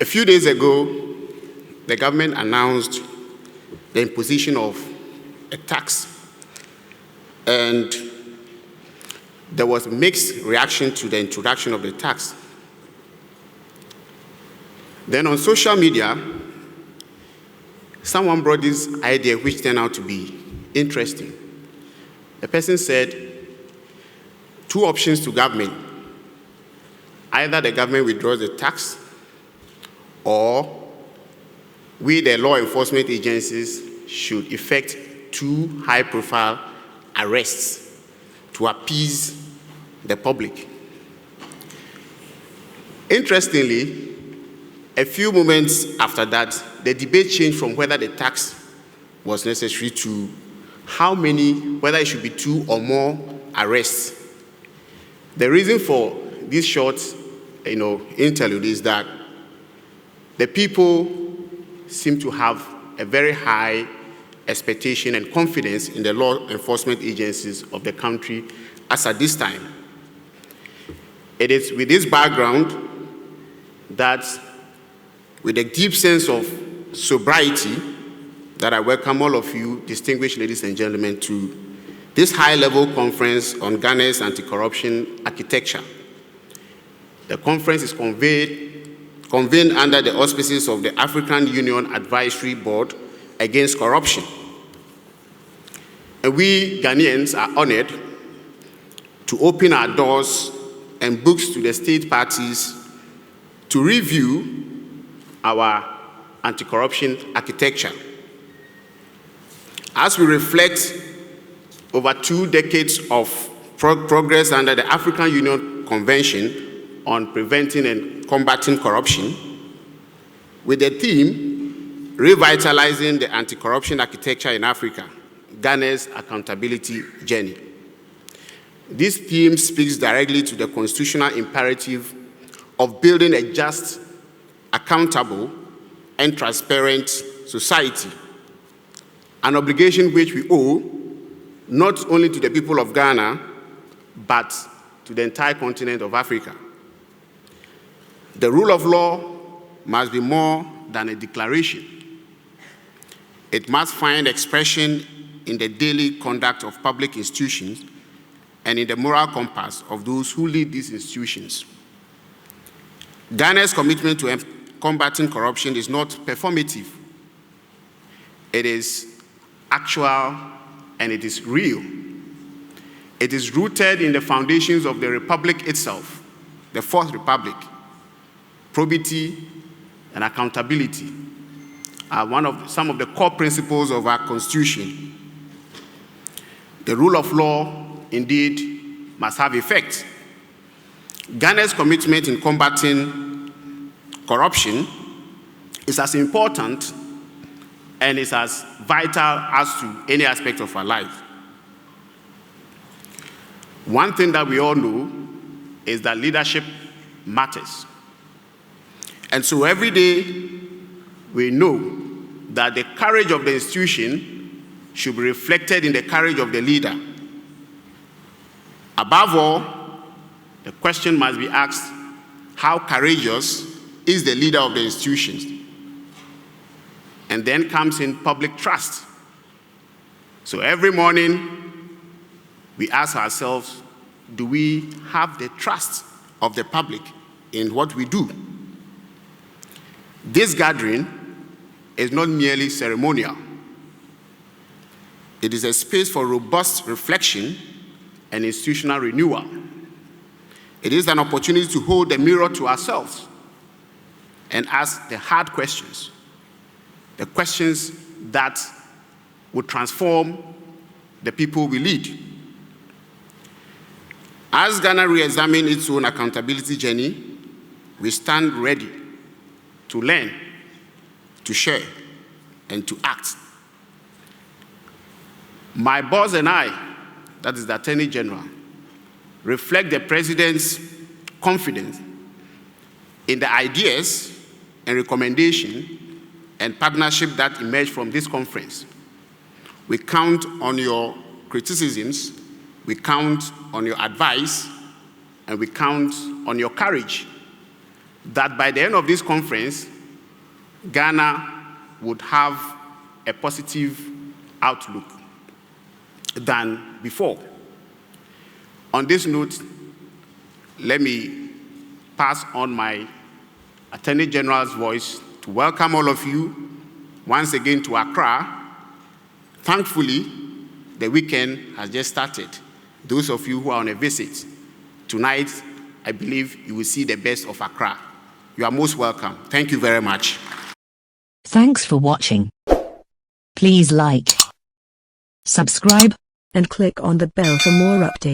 A few days ago, the government announced the imposition of a tax, and there was mixed reaction to the introduction of the tax. Then on social media, someone brought this idea which turned out to be interesting. The person said, two options to government. Either the government withdraws the tax, or we, the law enforcement agencies, should effect two high-profile arrests to appease the public. Interestingly, a few moments after that, the debate changed from whether the tax was necessary to how many, whether it should be two or more arrests. The reason for this short, interlude is that the people seem to have a very high expectation and confidence in the law enforcement agencies of the country as at this time. It is with this background that, with a deep sense of sobriety, that I welcome all of you, distinguished ladies and gentlemen, to this high-level conference on Ghana's anti-corruption architecture. The conference is convened under the auspices of the African Union Advisory Board Against Corruption. And we Ghanaians are honored to open our doors and books to the state parties to review our anti-corruption architecture. As we reflect over 2 decades of progress under the African Union Convention on Preventing and Combating Corruption, with the theme, Revitalizing the Anti-Corruption Architecture in Africa, Ghana's Accountability Journey. This theme speaks directly to the constitutional imperative of building a just, accountable, and transparent society, an obligation which we owe not only to the people of Ghana, but to the entire continent of Africa. The rule of law must be more than a declaration. It must find expression in the daily conduct of public institutions and in the moral compass of those who lead these institutions. Ghana's commitment to combating corruption is not performative. It is actual and it is real. It is rooted in the foundations of the Republic itself, the Fourth Republic. Probity and accountability are some of the core principles of our Constitution. The rule of law, indeed, must have effect. Ghana's commitment in combating corruption is as important and is as vital as to any aspect of our life. One thing that we all know is that leadership matters. And so every day, we know that the courage of the institution should be reflected in the courage of the leader. Above all, the question must be asked, how courageous is the leader of the institutions? And then comes in public trust. So every morning, we ask ourselves, do we have the trust of the public in what we do? This gathering is not merely ceremonial. It is a space for robust reflection and institutional renewal. It is an opportunity to hold the mirror to ourselves and ask the hard questions, the questions that will transform the people we lead. As Ghana re-examines its own accountability journey, we stand ready to learn, to share, and to act. My boss and I, that is the Attorney General, reflect the President's confidence in the ideas and recommendations and partnership that emerged from this conference. We count on your criticisms, we count on your advice, and we count on your courage. that by the end of this conference, Ghana would have a positive outlook than before. On this note, let me pass on my Attorney General's voice to welcome all of you once again to Accra. Thankfully, the weekend has just started. Those of you who are on a visit, tonight, I believe you will see the best of Accra. You are most welcome. Thank you very much. Thanks for watching. Please like, subscribe, and click on the bell for more updates.